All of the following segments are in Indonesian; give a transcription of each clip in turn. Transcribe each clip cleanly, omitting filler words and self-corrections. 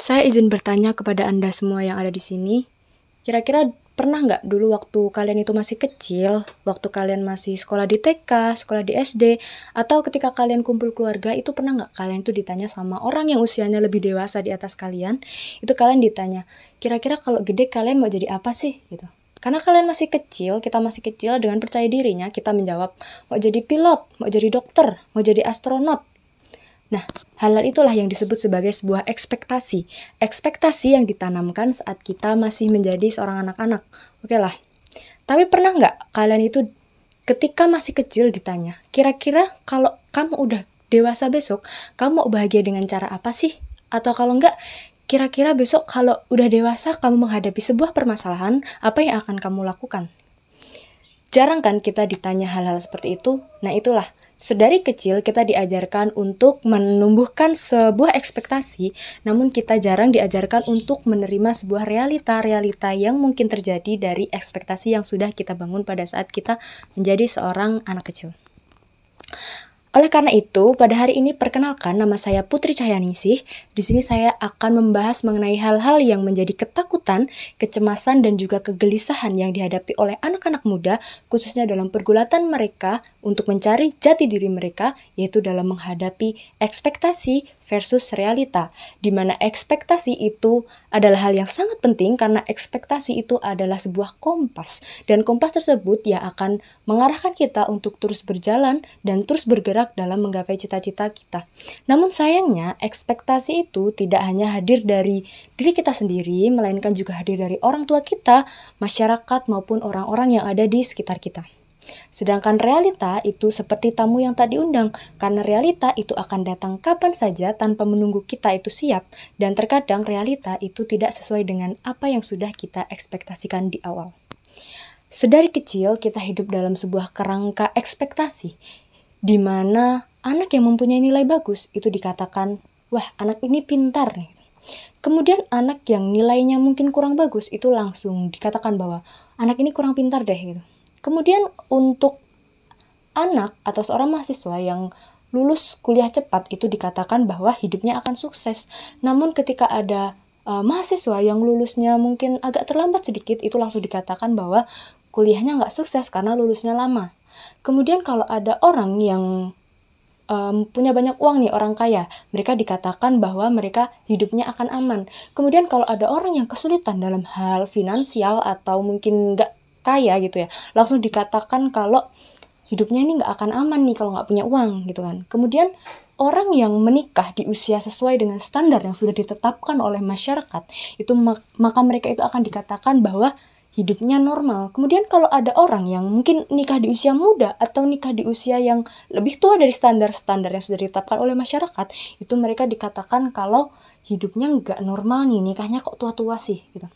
Saya izin bertanya kepada Anda semua yang ada di sini. Kira-kira pernah nggak dulu waktu kalian itu masih kecil, waktu kalian masih sekolah di TK, sekolah di SD, atau ketika kalian kumpul keluarga, itu pernah nggak kalian itu ditanya sama orang yang usianya lebih dewasa di atas kalian? Itu kalian ditanya, kira-kira kalau gede kalian mau jadi apa sih? Gitu. Karena kalian masih kecil, kita masih kecil, dengan percaya dirinya kita menjawab, mau jadi pilot, mau jadi dokter, mau jadi astronot. Nah, hal itulah yang disebut sebagai sebuah ekspektasi. Ekspektasi yang ditanamkan saat kita masih menjadi seorang anak-anak. Oke lah. Tapi pernah nggak kalian itu ketika masih kecil ditanya, kira-kira kalau kamu udah dewasa besok, kamu mau bahagia dengan cara apa sih? Atau kalau enggak, kira-kira besok kalau udah dewasa kamu menghadapi sebuah permasalahan, apa yang akan kamu lakukan? Jarang kan kita ditanya hal-hal seperti itu? Nah itulah. Sedari kecil kita diajarkan untuk menumbuhkan sebuah ekspektasi, namun kita jarang diajarkan untuk menerima sebuah realita-realita yang mungkin terjadi dari ekspektasi yang sudah kita bangun pada saat kita menjadi seorang anak kecil. Oleh karena itu, pada hari ini perkenalkan, nama saya Putri Cahyaningsih. Di sini saya akan membahas mengenai hal-hal yang menjadi ketakutan, kecemasan, dan juga kegelisahan yang dihadapi oleh anak-anak muda, khususnya dalam pergulatan mereka untuk mencari jati diri mereka, yaitu dalam menghadapi ekspektasi versus realita, di mana ekspektasi itu adalah hal yang sangat penting karena ekspektasi itu adalah sebuah kompas, dan kompas tersebut yang akan mengarahkan kita untuk terus berjalan dan terus bergerak dalam menggapai cita-cita kita. Namun sayangnya, ekspektasi itu tidak hanya hadir dari diri kita sendiri, melainkan juga hadir dari orang tua kita, masyarakat, maupun orang-orang yang ada di sekitar kita. Sedangkan realita itu seperti tamu yang tak diundang, karena realita itu akan datang kapan saja tanpa menunggu kita itu siap, dan terkadang realita itu tidak sesuai dengan apa yang sudah kita ekspektasikan di awal. Sedari kecil kita hidup dalam sebuah kerangka ekspektasi, di mana anak yang mempunyai nilai bagus itu dikatakan, wah anak ini pintar nih. Kemudian anak yang nilainya mungkin kurang bagus itu langsung dikatakan bahwa anak ini kurang pintar deh gitu. Kemudian untuk anak atau seorang mahasiswa yang lulus kuliah cepat itu dikatakan bahwa hidupnya akan sukses. Namun ketika ada mahasiswa yang lulusnya mungkin agak terlambat sedikit, itu langsung dikatakan bahwa kuliahnya nggak sukses karena lulusnya lama. Kemudian kalau ada orang yang punya banyak uang nih, orang kaya, mereka dikatakan bahwa mereka hidupnya akan aman. Kemudian kalau ada orang yang kesulitan dalam hal finansial atau mungkin nggak kaya gitu ya, langsung dikatakan kalau hidupnya ini nggak akan aman nih kalau nggak punya uang gitu kan. Kemudian orang yang menikah di usia sesuai dengan standar yang sudah ditetapkan oleh masyarakat, itu maka mereka itu akan dikatakan bahwa hidupnya normal. Kemudian kalau ada orang yang mungkin nikah di usia muda atau nikah di usia yang lebih tua dari standar-standar yang sudah ditetapkan oleh masyarakat, itu mereka dikatakan kalau hidupnya nggak normal nih, nikahnya kok tua-tua sih gitu.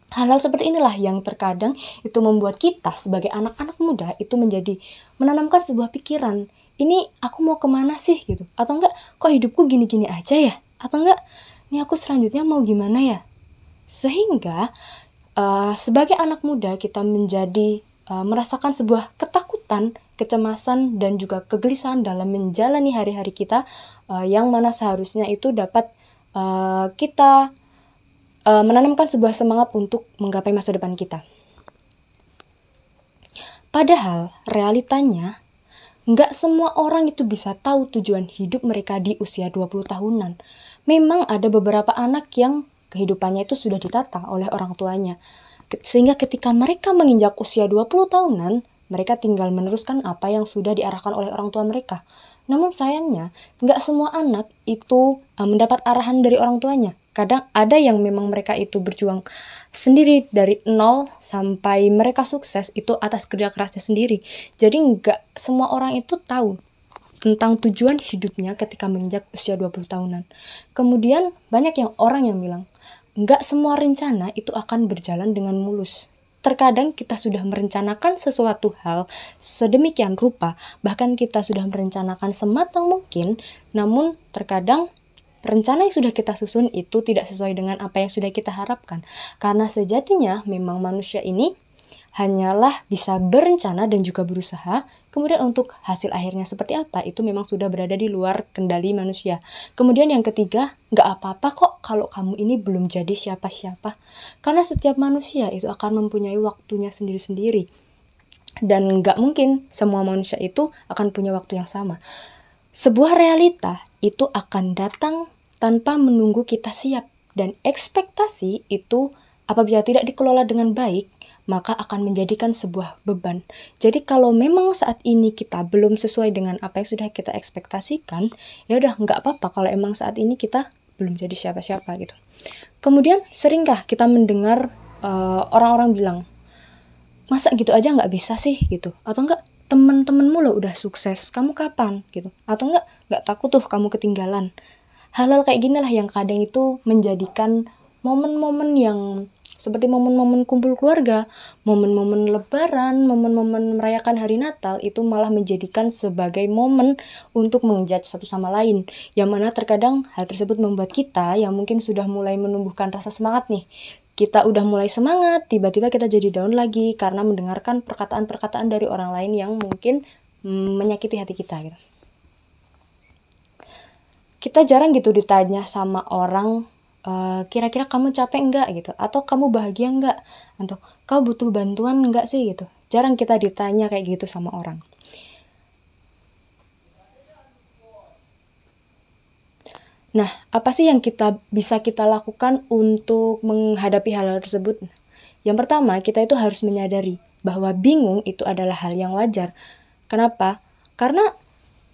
Hal-hal seperti inilah yang terkadang itu membuat kita sebagai anak-anak muda itu menjadi menanamkan sebuah pikiran, ini aku mau kemana sih gitu, atau enggak kok hidupku gini-gini aja ya, atau enggak ini aku selanjutnya mau gimana ya. Sehingga sebagai anak muda kita menjadi merasakan sebuah ketakutan, kecemasan, dan juga kegelisahan dalam menjalani hari-hari kita, yang mana seharusnya itu dapat kita menanamkan sebuah semangat untuk menggapai masa depan kita. Padahal realitanya nggak semua orang itu bisa tahu tujuan hidup mereka di usia 20 tahunan. Memang ada beberapa anak yang kehidupannya itu sudah ditata oleh orang tuanya, sehingga ketika mereka menginjak usia 20 tahunan, mereka tinggal meneruskan apa yang sudah diarahkan oleh orang tua mereka. Namun sayangnya, nggak semua anak itu mendapat arahan dari orang tuanya. Kadang ada yang memang mereka itu berjuang sendiri dari nol sampai mereka sukses itu atas kerja kerasnya sendiri. Jadi nggak semua orang itu tahu tentang tujuan hidupnya ketika menginjak usia 20 tahunan. Kemudian banyak orang yang bilang, nggak semua rencana itu akan berjalan dengan mulus. Terkadang kita sudah merencanakan sesuatu hal sedemikian rupa, bahkan kita sudah merencanakan sematang mungkin, namun terkadang rencana yang sudah kita susun itu tidak sesuai dengan apa yang sudah kita harapkan. Karena sejatinya memang manusia ini hanyalah bisa berencana dan juga berusaha. Kemudian untuk hasil akhirnya seperti apa, itu memang sudah berada di luar kendali manusia. Kemudian yang ketiga, nggak apa-apa kok kalau kamu ini belum jadi siapa-siapa. Karena setiap manusia itu akan mempunyai waktunya sendiri-sendiri. Dan nggak mungkin semua manusia itu akan punya waktu yang sama. Sebuah realita itu akan datang tanpa menunggu kita siap. Dan ekspektasi itu apabila tidak dikelola dengan baik, maka akan menjadikan sebuah beban. Jadi kalau memang saat ini kita belum sesuai dengan apa yang sudah kita ekspektasikan, ya udah nggak apa-apa kalau emang saat ini kita belum jadi siapa-siapa gitu. Kemudian seringkah kita mendengar orang-orang bilang, masa gitu aja nggak bisa sih gitu, atau enggak temen-temenmu lo udah sukses, kamu kapan gitu, atau nggak takut tuh kamu ketinggalan. Hal-hal kayak gini lah yang kadang itu menjadikan momen-momen yang seperti momen-momen kumpul keluarga, momen-momen lebaran, momen-momen merayakan hari Natal itu malah menjadikan sebagai momen untuk menjudge satu sama lain. Yang mana terkadang hal tersebut membuat kita yang mungkin sudah mulai menumbuhkan rasa semangat nih. Kita udah mulai semangat, tiba-tiba kita jadi down lagi karena mendengarkan perkataan-perkataan dari orang lain yang mungkin menyakiti hati kita gitu. Kita jarang gitu ditanya sama orang, kira-kira kamu capek enggak gitu, atau kamu bahagia enggak, atau kamu butuh bantuan enggak sih gitu. Jarang kita ditanya kayak gitu sama orang. Nah, apa sih yang bisa kita lakukan untuk menghadapi hal-hal tersebut? Yang pertama, kita itu harus menyadari bahwa bingung itu adalah hal yang wajar. Kenapa? Karena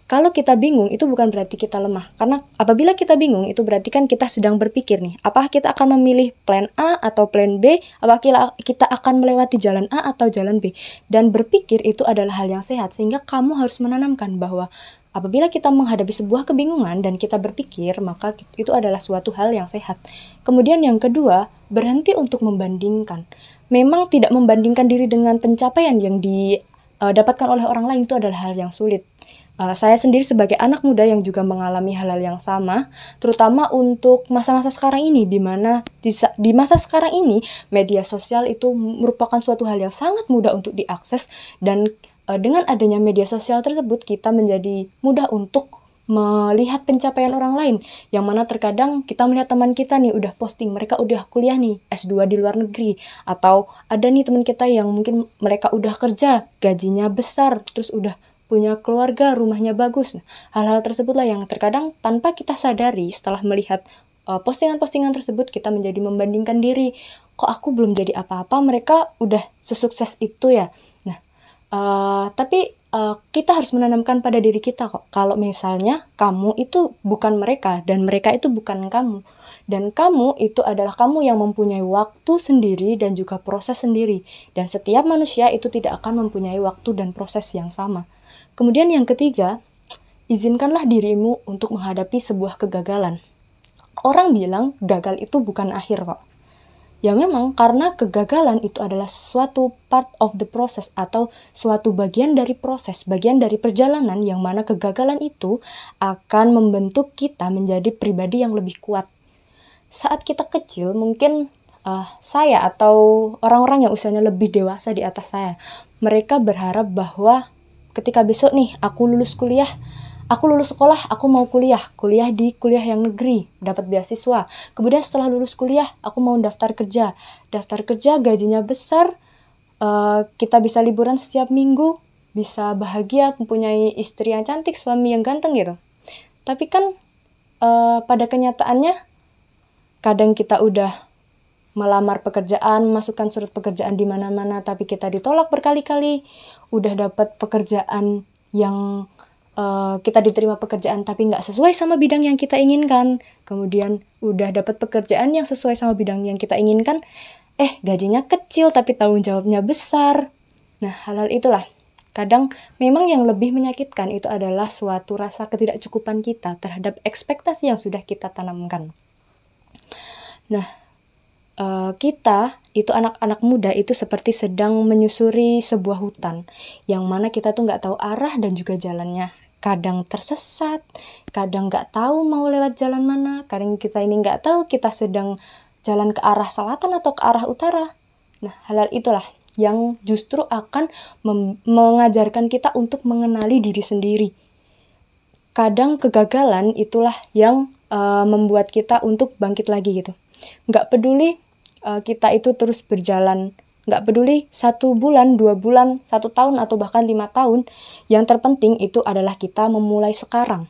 kalau kita bingung itu bukan berarti kita lemah. Karena apabila kita bingung itu berarti kan kita sedang berpikir nih, apakah kita akan memilih plan A atau plan B, apakah kita akan melewati jalan A atau jalan B. Dan berpikir itu adalah hal yang sehat, sehingga kamu harus menanamkan bahwa apabila kita menghadapi sebuah kebingungan dan kita berpikir, maka itu adalah suatu hal yang sehat. Kemudian yang kedua, berhenti untuk membandingkan. Memang tidak membandingkan diri dengan pencapaian yang didapatkan oleh orang lain itu adalah hal yang sulit. Saya sendiri sebagai anak muda yang juga mengalami hal-hal yang sama, terutama untuk masa-masa sekarang ini, di mana di masa sekarang ini media sosial itu merupakan suatu hal yang sangat mudah untuk diakses, dan dengan adanya media sosial tersebut kita menjadi mudah untuk melihat pencapaian orang lain, yang mana terkadang kita melihat teman kita nih udah posting mereka udah kuliah nih S2 di luar negeri, atau ada nih teman kita yang mungkin mereka udah kerja, gajinya besar, terus udah punya keluarga, rumahnya bagus. Hal-hal tersebutlah yang terkadang tanpa kita sadari setelah melihat postingan-postingan tersebut kita menjadi membandingkan diri, kok aku belum jadi apa-apa, mereka udah sesukses itu ya. Nah, tapi kita harus menanamkan pada diri kita kok, kalau misalnya kamu itu bukan mereka dan mereka itu bukan kamu. Dan kamu itu adalah kamu yang mempunyai waktu sendiri dan juga proses sendiri. Dan setiap manusia itu tidak akan mempunyai waktu dan proses yang sama. Kemudian yang ketiga, izinkanlah dirimu untuk menghadapi sebuah kegagalan. Orang bilang gagal itu bukan akhir kok. Ya memang karena kegagalan itu adalah suatu part of the process atau suatu bagian dari proses, bagian dari perjalanan, yang mana kegagalan itu akan membentuk kita menjadi pribadi yang lebih kuat. Saat kita kecil mungkin saya atau orang-orang yang usianya lebih dewasa di atas saya, mereka berharap bahwa ketika besok nih aku lulus sekolah, aku mau kuliah di kuliah yang negeri, dapat beasiswa. Kemudian setelah lulus kuliah, aku mau daftar kerja gajinya besar, kita bisa liburan setiap minggu, bisa bahagia, mempunyai istri yang cantik, suami yang ganteng gitu. Tapi kan pada kenyataannya, kadang kita udah melamar pekerjaan, masukkan surat pekerjaan di mana-mana, tapi kita ditolak berkali-kali. Udah dapat pekerjaan yang kita diterima pekerjaan tapi nggak sesuai sama bidang yang kita inginkan. Kemudian udah dapat pekerjaan yang sesuai sama bidang yang kita inginkan, gajinya kecil tapi tanggung jawabnya besar. Nah, hal-hal itulah kadang memang yang lebih menyakitkan itu adalah suatu rasa ketidakcukupan kita terhadap ekspektasi yang sudah kita tanamkan. Nah, kita itu anak-anak muda itu seperti sedang menyusuri sebuah hutan, yang mana kita tuh nggak tahu arah dan juga jalannya. Kadang tersesat, kadang nggak tahu mau lewat jalan mana, kadang kita ini nggak tahu kita sedang jalan ke arah selatan atau ke arah utara. Nah, hal-hal itulah yang justru akan mengajarkan kita untuk mengenali diri sendiri. Kadang kegagalan itulah yang membuat kita untuk bangkit lagi gitu. Nggak peduli kita itu terus berjalan, nggak peduli 1 bulan, 2 bulan, 1 tahun, atau bahkan 5 tahun. Yang terpenting itu adalah kita memulai sekarang.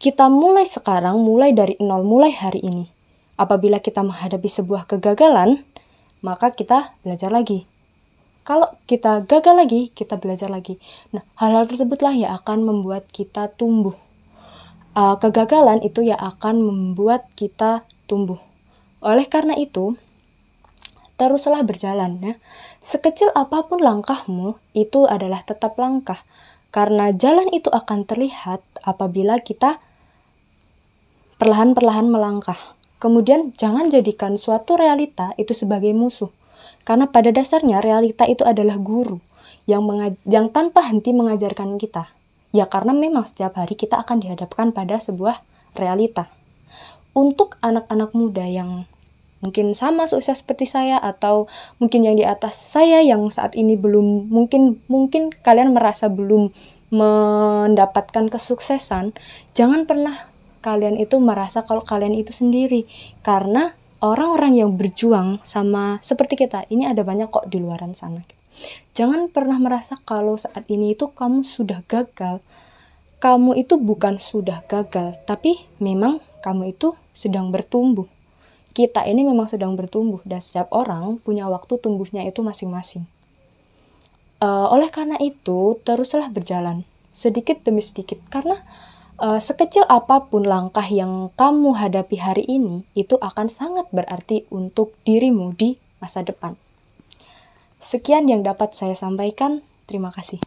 Kita mulai sekarang, mulai dari nol, mulai hari ini. Apabila kita menghadapi sebuah kegagalan, maka kita belajar lagi. Kalau kita gagal lagi, kita belajar lagi. Nah, hal-hal tersebutlah yang akan membuat kita tumbuh. Kegagalan itu yang akan membuat kita tumbuh. Oleh karena itu, teruslah berjalan ya. Sekecil apapun langkahmu, itu adalah tetap langkah. Karena jalan itu akan terlihat apabila kita perlahan-perlahan melangkah. Kemudian jangan jadikan suatu realita itu sebagai musuh. Karena pada dasarnya realita itu adalah guru yang tanpa henti mengajarkan kita. Ya karena memang setiap hari kita akan dihadapkan pada sebuah realita. Untuk anak-anak muda yang mungkin sama sukses seperti saya, atau mungkin yang di atas saya yang saat ini belum, mungkin kalian merasa belum mendapatkan kesuksesan, jangan pernah kalian itu merasa kalau kalian itu sendiri. Karena orang-orang yang berjuang sama seperti kita ini ada banyak kok di luaran sana. Jangan pernah merasa kalau saat ini itu kamu sudah gagal. Kamu itu bukan sudah gagal, tapi memang kamu itu sedang bertumbuh. Kita ini memang sedang bertumbuh, dan setiap orang punya waktu tumbuhnya itu masing-masing. Oleh karena itu, teruslah berjalan sedikit demi sedikit, karena sekecil apapun langkah yang kamu hadapi hari ini, itu akan sangat berarti untuk dirimu di masa depan. Sekian yang dapat saya sampaikan. Terima kasih.